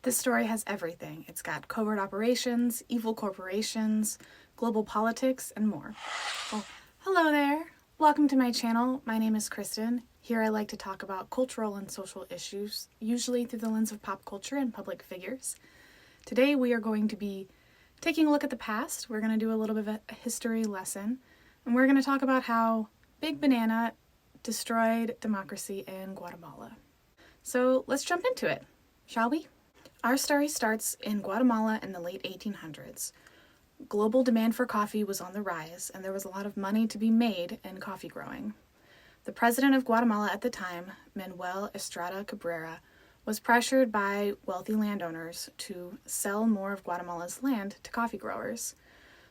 This story has everything. It's got covert operations, evil corporations, global politics, and more. Well, hello there. Welcome to my channel. My name is Kristen. Here I like to talk about cultural and social issues, usually through the lens of pop culture and public figures. Today we are going to be taking a look at the past. We're going to do a little bit of a history lesson, and we're going to talk about how Big Banana destroyed democracy in Guatemala. So let's jump into it, shall we? Our story starts in Guatemala in the late 1800s. Global demand for coffee was on the rise, and there was a lot of money to be made in coffee growing. The president of Guatemala at the time, Manuel Estrada Cabrera, was pressured by wealthy landowners to sell more of Guatemala's land to coffee growers.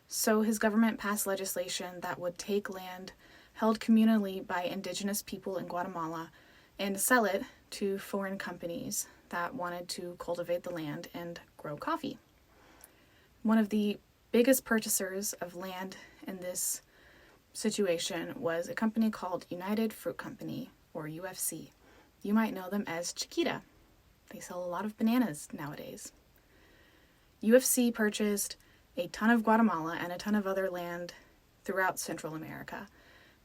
So his government passed legislation that would take land held communally by indigenous people in Guatemala and sell it to foreign companies that wanted to cultivate the land and grow coffee. One of the biggest purchasers of land in this situation was a company called United Fruit Company, or UFC. You might know them as Chiquita. They sell a lot of bananas nowadays. UFC purchased a ton of Guatemala and a ton of other land throughout Central America.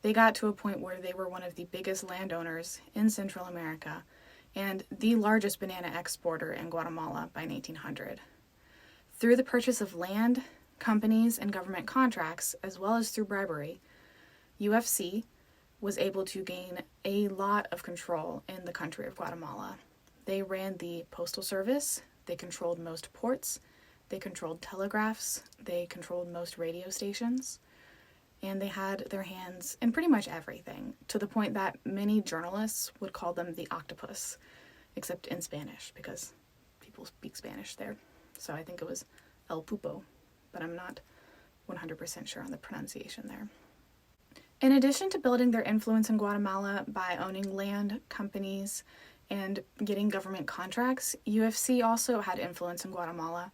They got to a point where they were one of the biggest landowners in Central America and the largest banana exporter in Guatemala by 1900. Through the purchase of land, companies, and government contracts, as well as through bribery, UFC was able to gain a lot of control in the country of Guatemala. They ran the postal service, they controlled most ports, they controlled telegraphs, they controlled most radio stations, and they had their hands in pretty much everything, to the point that many journalists would call them the octopus, except in Spanish, because people speak Spanish there. So I think it was El Pupo, but I'm not 100% sure on the pronunciation there. In addition to building their influence in Guatemala by owning land, companies, and getting government contracts, UFC also had influence in Guatemala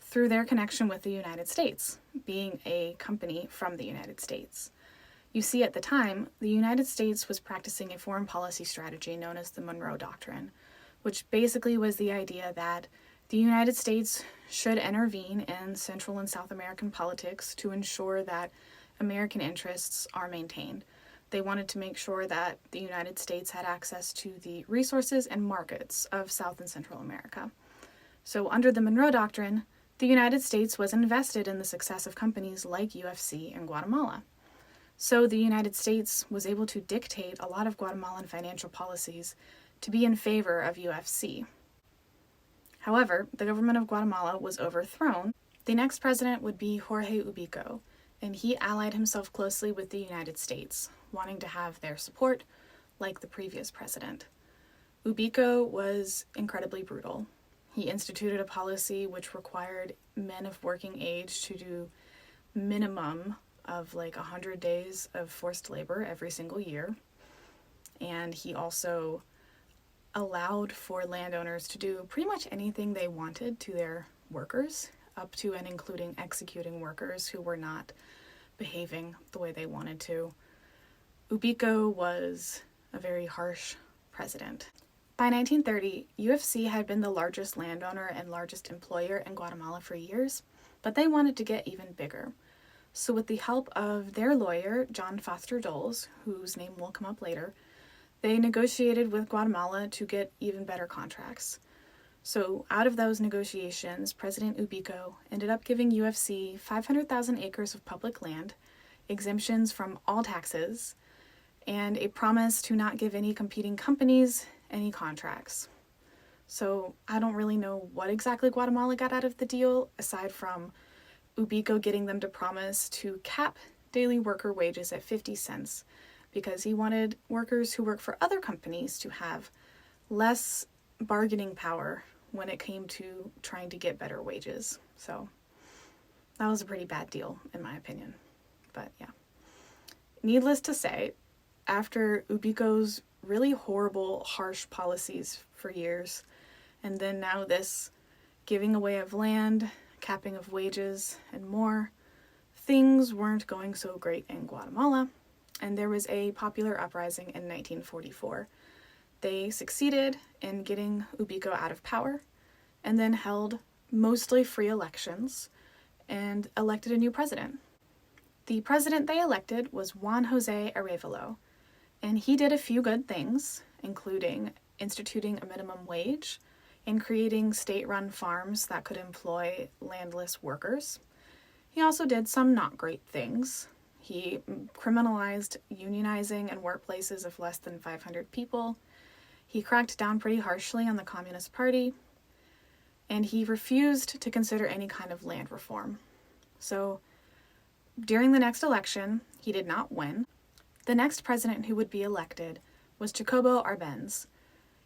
through their connection with the United States, being a company from the United States. You see, at the time, the United States was practicing a foreign policy strategy known as the Monroe Doctrine, which basically was the idea that the United States should intervene in Central and South American politics to ensure that American interests are maintained. They wanted to make sure that the United States had access to the resources and markets of South and Central America. So under the Monroe Doctrine, the United States was invested in the success of companies like UFC in Guatemala. So the United States was able to dictate a lot of Guatemalan financial policies to be in favor of UFC. However, the government of Guatemala was overthrown. The next president would be Jorge Ubico, and he allied himself closely with the United States, wanting to have their support like the previous president. Ubico was incredibly brutal. He instituted a policy which required men of working age to do minimum of 100 days of forced labor every single year. And he also allowed for landowners to do pretty much anything they wanted to their workers, up to and including executing workers who were not behaving the way they wanted to. Ubico was a very harsh president. By 1930, UFC had been the largest landowner and largest employer in Guatemala for years, but they wanted to get even bigger. So with the help of their lawyer, John Foster Dulles, whose name will come up later, they negotiated with Guatemala to get even better contracts. So out of those negotiations, President Ubico ended up giving UFC 500,000 acres of public land, exemptions from all taxes, and a promise to not give any competing companies any contracts. So I don't really know what exactly Guatemala got out of the deal, aside from Ubico getting them to promise to cap daily worker wages at 50 cents, because he wanted workers who work for other companies to have less bargaining power when it came to trying to get better wages. So that was a pretty bad deal, in my opinion. But yeah. Needless to say, after Ubico's really horrible, harsh policies for years, and then now this giving away of land, capping of wages, and more, things weren't going so great in Guatemala, and there was a popular uprising in 1944. They succeeded in getting Ubico out of power, and then held mostly free elections and elected a new president. The president they elected was Juan Jose Arevalo, and he did a few good things, including instituting a minimum wage and creating state-run farms that could employ landless workers. He also did some not great things. He criminalized unionizing in workplaces of less than 500 people. He cracked down pretty harshly on the Communist Party, and he refused to consider any kind of land reform. So, during the next election, he did not win. The next president who would be elected was Jacobo Arbenz.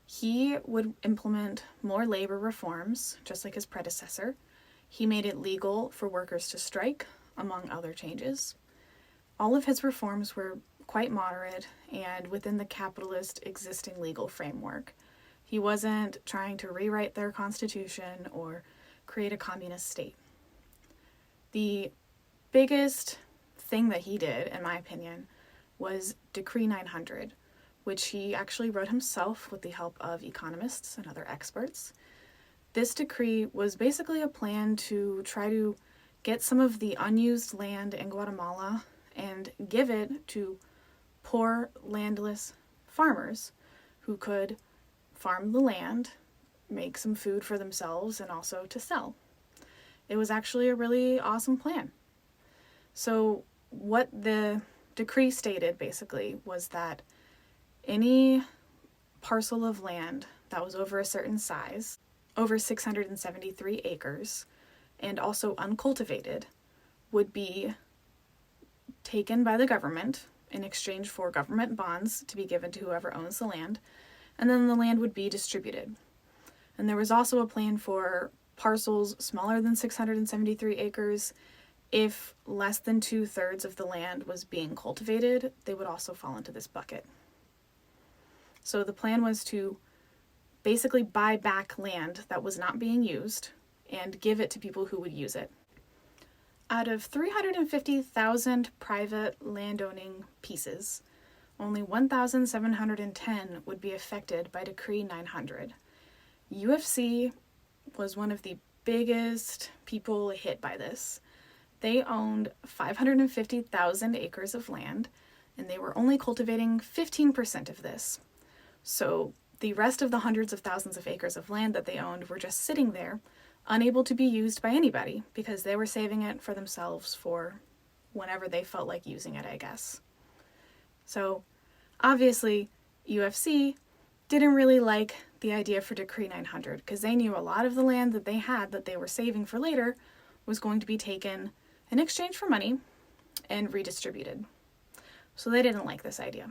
He would implement more labor reforms, just like his predecessor. He made it legal for workers to strike, among other changes. All of his reforms were quite moderate and within the capitalist existing legal framework. He wasn't trying to rewrite their constitution or create a communist state. The biggest thing that he did, in my opinion, was Decree 900, which he actually wrote himself with the help of economists and other experts. This decree was basically a plan to try to get some of the unused land in Guatemala and give it to poor landless farmers who could farm the land, make some food for themselves, and also to sell. It was actually a really awesome plan. So what the decree stated basically was that any parcel of land that was over a certain size, over 673 acres, and also uncultivated, would be taken by the government in exchange for government bonds to be given to whoever owns the land, and then the land would be distributed. And there was also a plan for parcels smaller than 673 acres. If less than 2/3 of the land was being cultivated, they would also fall into this bucket. So the plan was to basically buy back land that was not being used and give it to people who would use it. Out of 350,000 private landowning pieces, only 1,710 would be affected by Decree 900. UFC was one of the biggest people hit by this. They owned 550,000 acres of land, and they were only cultivating 15% of this. So the rest of the hundreds of thousands of acres of land that they owned were just sitting there, unable to be used by anybody, because they were saving it for themselves for whenever they felt like using it, I guess. So obviously, UFC didn't really like the idea for Decree 900, because they knew a lot of the land that they had that they were saving for later was going to be taken in exchange for money and redistributed. So they didn't like this idea.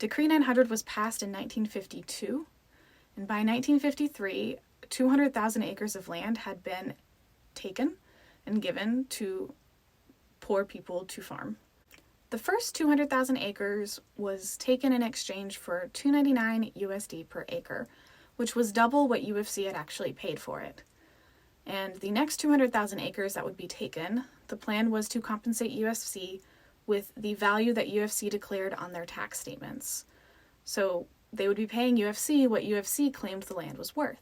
Decree 900 was passed in 1952, and by 1953, 200,000 acres of land had been taken and given to poor people to farm. The first 200,000 acres was taken in exchange for $2.99 USD per acre, which was double what UFC had actually paid for it. And the next 200,000 acres that would be taken, the plan was to compensate UFC with the value that UFC declared on their tax statements. So they would be paying UFC what UFC claimed the land was worth.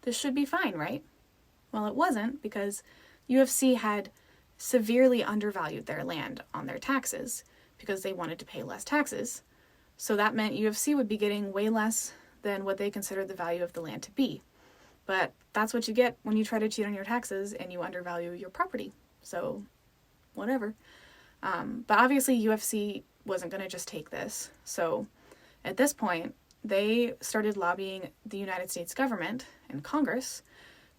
This should be fine, right? Well, it wasn't, because UFC had severely undervalued their land on their taxes because they wanted to pay less taxes. So that meant UFC would be getting way less than what they considered the value of the land to be. But that's what you get when you try to cheat on your taxes and you undervalue your property. So, whatever. But obviously UFC wasn't going to just take this. So, at this point, they started lobbying the United States government and Congress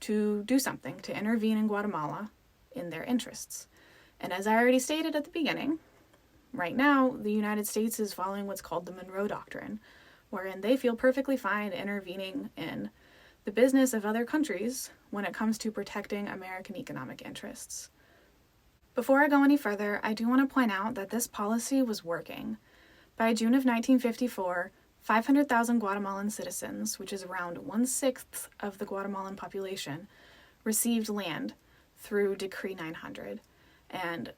to do something, to intervene in Guatemala in their interests. And as I already stated at the beginning, right now, the United States is following what's called the Monroe Doctrine, wherein they feel perfectly fine intervening in the business of other countries when it comes to protecting American economic interests. Before I go any further, I do want to point out that this policy was working. By June of 1954, 500,000 Guatemalan citizens, which is around 1/6 of the Guatemalan population, received land through Decree 900. And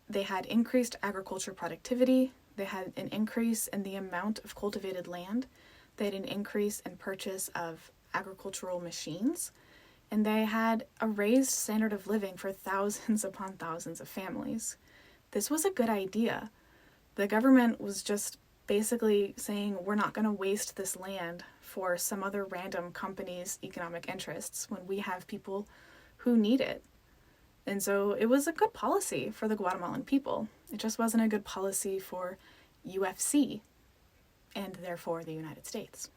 they had increased agriculture productivity, they had an increase in the amount of cultivated land, they had an increase in purchase of agricultural machines, and they had a raised standard of living for thousands upon thousands of families. This was a good idea. The government was just basically saying, we're not going to waste this land for some other random company's economic interests when we have people who need it. And so it was a good policy for the Guatemalan people. It just wasn't a good policy for UFC and therefore the United States.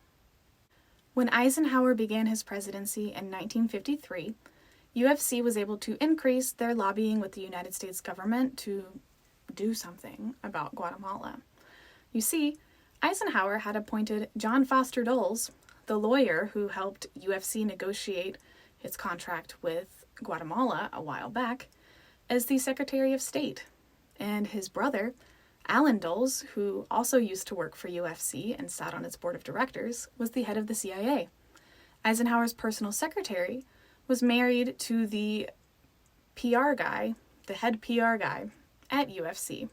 When Eisenhower began his presidency in 1953, UFC was able to increase their lobbying with the United States government to do something about Guatemala. You see, Eisenhower had appointed John Foster Dulles, the lawyer who helped UFC negotiate its contract with Guatemala a while back, as the Secretary of State. And his brother, Alan Dulles, who also used to work for UFC and sat on its board of directors, was the head of the CIA. Eisenhower's personal secretary was married to the PR guy, the head PR guy at UFC.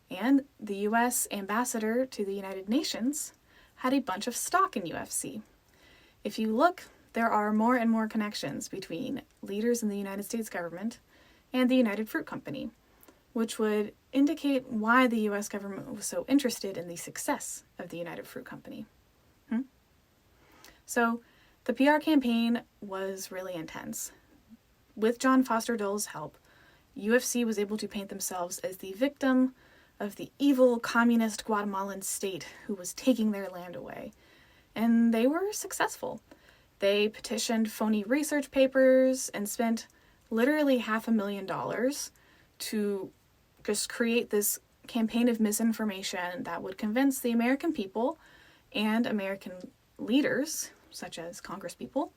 And the U.S. ambassador to the United Nations had a bunch of stock in UFC. If you look, there are more and more connections between leaders in the United States government and the United Fruit Company, which would indicate why the U.S. government was so interested in the success of the United Fruit Company. So the PR campaign was really intense. With John Foster Dulles' help, UFC was able to paint themselves as the victim of the evil communist Guatemalan state who was taking their land away. And they were successful. They petitioned phony research papers and spent literally $500,000 to just create this campaign of misinformation that would convince the American people and American leaders, such as congresspeople,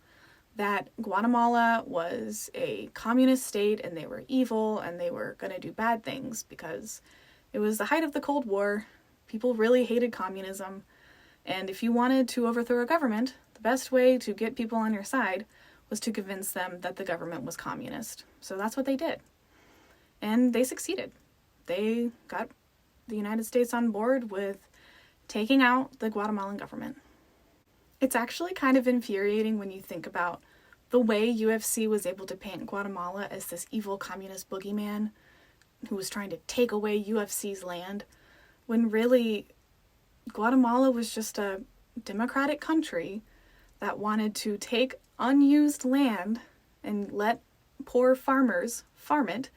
that Guatemala was a communist state and they were evil and they were going to do bad things because it was the height of the Cold War. People really hated communism. And if you wanted to overthrow a government, the best way to get people on your side was to convince them that the government was communist. So that's what they did. And they succeeded. They got the United States on board with taking out the Guatemalan government. It's actually kind of infuriating when you think about the way UFC was able to paint Guatemala as this evil communist boogeyman who was trying to take away UFC's land, when really Guatemala was just a democratic country that wanted to take unused land and let poor farmers farm it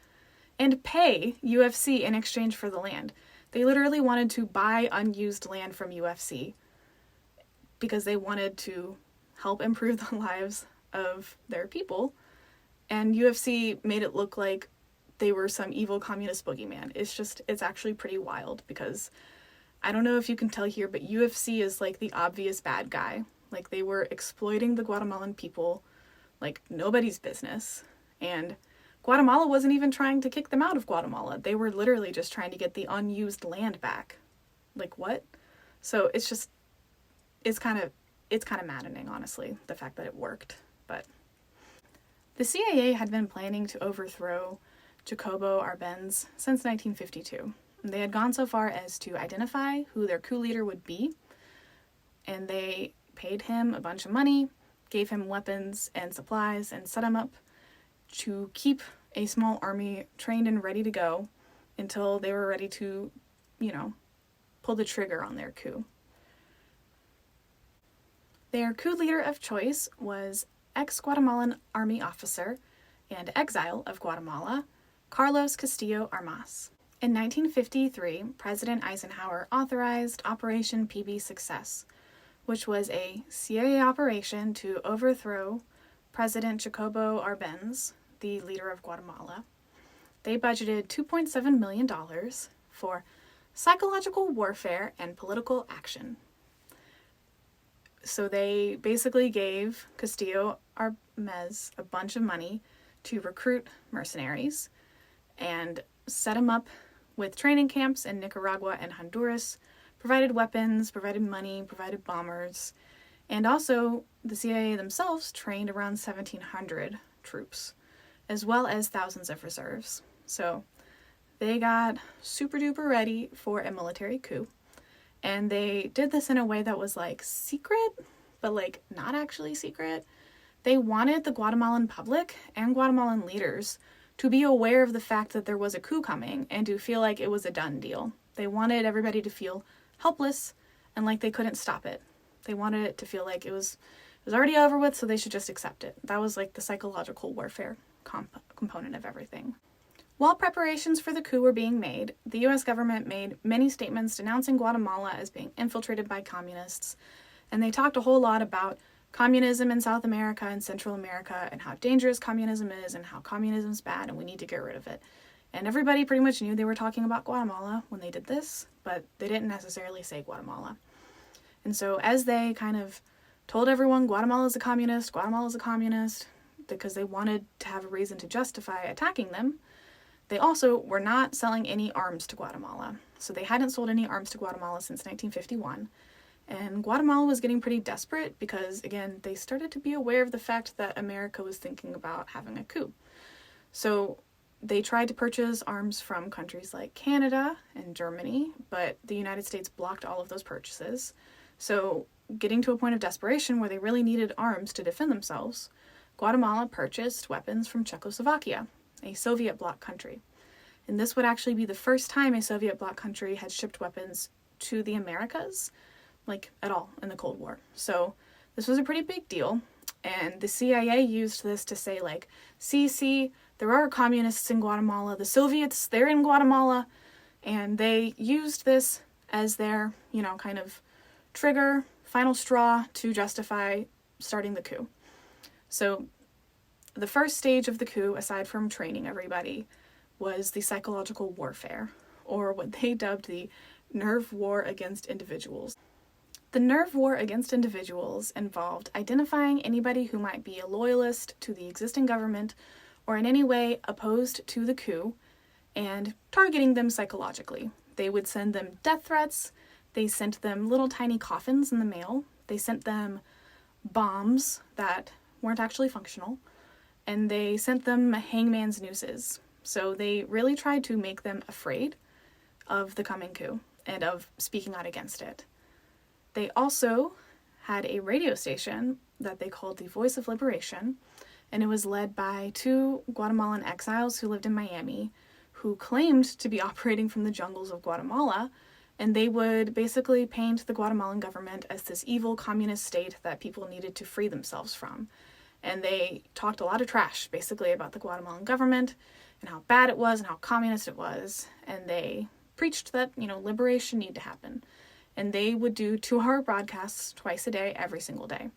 and pay UFC in exchange for the land. They literally wanted to buy unused land from UFC because they wanted to help improve the lives of their people. And UFC made it look like they were some evil communist boogeyman. It's actually pretty wild because I don't know if you can tell here, but UFC is like the obvious bad guy. Like they were exploiting the Guatemalan people like nobody's business. And Guatemala wasn't even trying to kick them out of Guatemala. They were literally just trying to get the unused land back. Like what? So it's kind of maddening, honestly, the fact that it worked. But the CIA had been planning to overthrow Jacobo Arbenz since 1952. They had gone so far as to identify who their coup leader would be, and they paid him a bunch of money, gave him weapons and supplies, and set him up to keep a small army trained and ready to go until they were ready to, pull the trigger on their coup. Their coup leader of choice was ex-Guatemalan army officer and exile of Guatemala, Carlos Castillo Armas. In 1953, President Eisenhower authorized Operation PB Success, which was a CIA operation to overthrow President Jacobo Arbenz, the leader of Guatemala. They budgeted $2.7 million for psychological warfare and political action. So they basically gave Castillo Arbenz a bunch of money to recruit mercenaries and set them up with training camps in Nicaragua and Honduras, provided weapons, provided money, provided bombers, and also the CIA themselves trained around 1,700 troops, as well as thousands of reserves. So they got super duper ready for a military coup, and they did this in a way that was like secret, but like not actually secret. They wanted the Guatemalan public and Guatemalan leaders to be aware of the fact that there was a coup coming and to feel like it was a done deal. They wanted everybody to feel helpless and like they couldn't stop it. They wanted it to feel like it was already over with, so they should just accept it. That was like the psychological warfare component of everything. While preparations for the coup were being made, the US government made many statements denouncing Guatemala as being infiltrated by communists, and they talked a whole lot about communism in South America and Central America and how dangerous communism is and how communism's bad and we need to get rid of it. And everybody pretty much knew they were talking about Guatemala when they did this, but they didn't necessarily say Guatemala. And so as they kind of told everyone Guatemala is a communist, because they wanted to have a reason to justify attacking them, they also were not selling any arms to Guatemala. So they hadn't sold any arms to Guatemala since 1951. And Guatemala was getting pretty desperate because, again, they started to be aware of the fact that America was thinking about having a coup. So they tried to purchase arms from countries like Canada and Germany, but the United States blocked all of those purchases. So getting to a point of desperation where they really needed arms to defend themselves, Guatemala purchased weapons from Czechoslovakia, a Soviet bloc country. And this would actually be the first time a Soviet bloc country had shipped weapons to the Americas, like at all, in the Cold War. So this was a pretty big deal. And the CIA used this to say, like, see, there are communists in Guatemala. The Soviets, they're in Guatemala. And they used this as their, kind of trigger, final straw to justify starting the coup. So the first stage of the coup, aside from training everybody, was the psychological warfare, or what they dubbed the nerve war against individuals. The nerve war against individuals involved identifying anybody who might be a loyalist to the existing government or in any way opposed to the coup and targeting them psychologically. They would send them death threats, they sent them little tiny coffins in the mail, they sent them bombs that weren't actually functional, and they sent them hangman's nooses. So they really tried to make them afraid of the coming coup and of speaking out against it. They also had a radio station that they called the Voice of Liberation, and it was led by two Guatemalan exiles who lived in Miami, who claimed to be operating from the jungles of Guatemala, and they would basically paint the Guatemalan government as this evil communist state that people needed to free themselves from. And they talked a lot of trash, basically, about the Guatemalan government and how bad it was and how communist it was. And they preached that, liberation needed to happen. And they would do 2-hour broadcasts twice a day, every single day.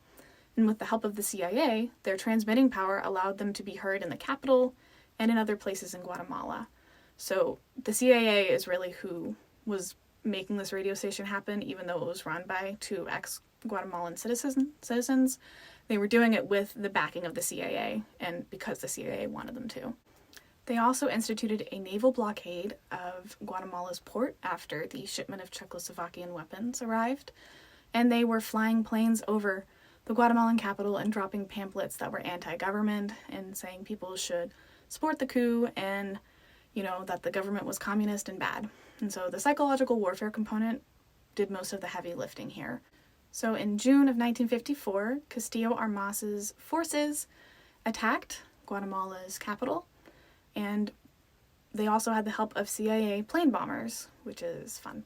And with the help of the CIA, their transmitting power allowed them to be heard in the capital and in other places in Guatemala. So the CIA is really who was making this radio station happen, even though it was run by 2 ex-Guatemalan citizens. They were doing it with the backing of the CIA, and because the CIA wanted them to. They also instituted a naval blockade of Guatemala's port after the shipment of Czechoslovakian weapons arrived, and they were flying planes over the Guatemalan capital and dropping pamphlets that were anti-government and saying people should support the coup and, that the government was communist and bad. And so the psychological warfare component did most of the heavy lifting here. So in June of 1954, Castillo Armas's forces attacked Guatemala's capital, and they also had the help of CIA plane bombers, which is fun.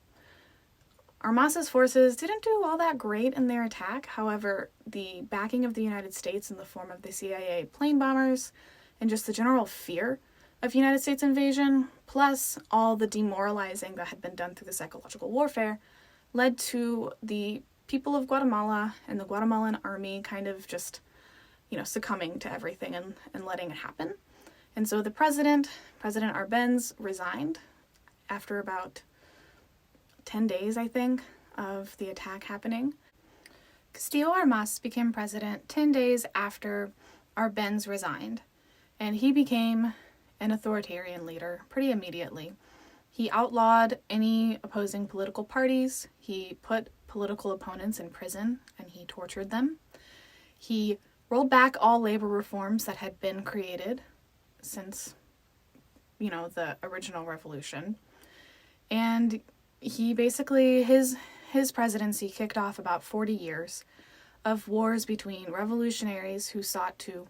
Armas's forces didn't do all that great in their attack. However, the backing of the United States in the form of the CIA plane bombers and just the general fear of United States invasion, plus all the demoralizing that had been done through the psychological warfare, led to the people of Guatemala and the Guatemalan army kind of just, succumbing to everything and letting it happen. And so the President Arbenz, resigned after about 10 days, I think, of the attack happening. Castillo Armas became president 10 days after Arbenz resigned, and he became an authoritarian leader pretty immediately. He outlawed any opposing political parties, he put political opponents in prison, and he tortured them. He rolled back all labor reforms that had been created since, the original revolution. And he basically, his presidency kicked off about 40 years of wars between revolutionaries who sought to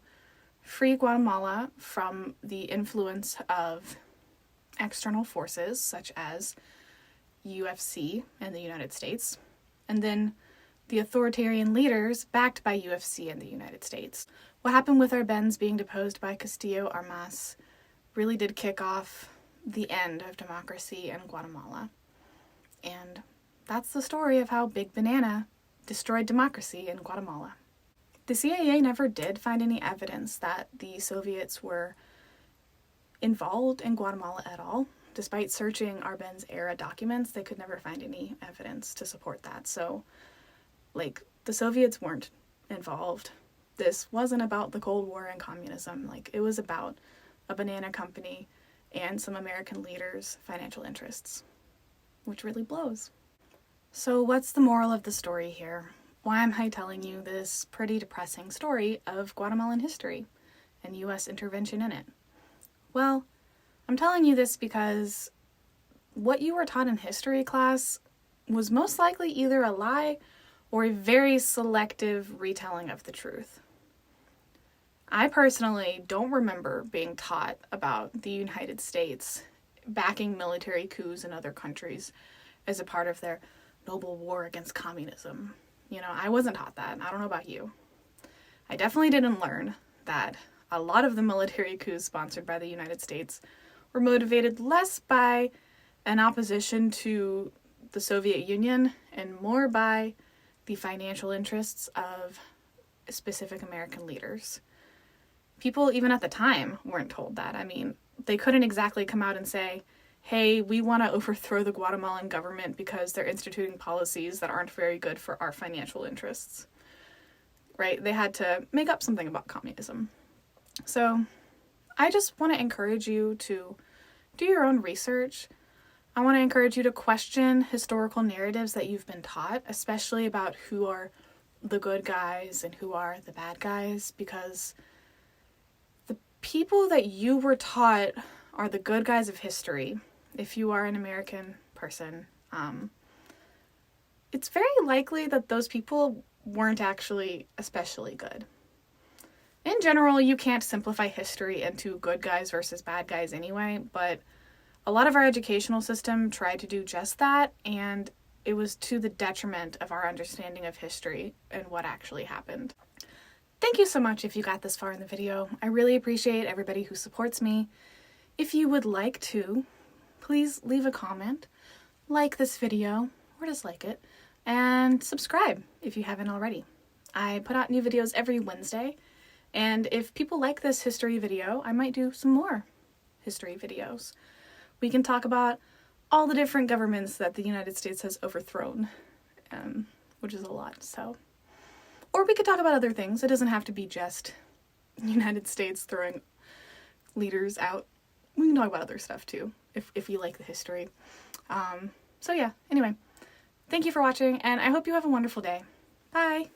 free Guatemala from the influence of external forces such as UFC and the United States, and then the authoritarian leaders backed by UFC and the United States. What happened with Arbenz being deposed by Castillo Armas really did kick off the end of democracy in Guatemala. And that's the story of how Big Banana destroyed democracy in Guatemala. The CIA never did find any evidence that the Soviets were involved in Guatemala at all. Despite searching Arbenz-era documents, they could never find any evidence to support that. So, the Soviets weren't involved. This wasn't about the Cold War and communism. It was about a banana company and some American leaders' financial interests, which really blows. So what's the moral of the story here? Why am I telling you this pretty depressing story of Guatemalan history and U.S. intervention in it? Well, I'm telling you this because what you were taught in history class was most likely either a lie or a very selective retelling of the truth. I personally don't remember being taught about the United States backing military coups in other countries as a part of their noble war against communism. I wasn't taught that. I don't know about you. I definitely didn't learn that a lot of the military coups sponsored by the United States were motivated less by an opposition to the Soviet Union and more by the financial interests of specific American leaders. People, even at the time, weren't told that. They couldn't exactly come out and say, hey, we want to overthrow the Guatemalan government because they're instituting policies that aren't very good for our financial interests. Right? They had to make up something about communism. So, I just want to encourage you to do your own research. I want to encourage you to question historical narratives that you've been taught, especially about who are the good guys and who are the bad guys, because the people that you were taught are the good guys of history. If you are an American person, it's very likely that those people weren't actually especially good. In general, you can't simplify history into good guys versus bad guys anyway, but a lot of our educational system tried to do just that, and it was to the detriment of our understanding of history and what actually happened. Thank you so much if you got this far in the video. I really appreciate everybody who supports me. If you would like to, please leave a comment, like this video, or dislike it, and subscribe if you haven't already. I put out new videos every Wednesday, and if people like this history video, I might do some more history videos. We can talk about all the different governments that the United States has overthrown, which is a lot, so. Or we could talk about other things. It doesn't have to be just the United States throwing leaders out. We can talk about other stuff too, if you like the history. So yeah, anyway, thank you for watching, and I hope you have a wonderful day. Bye!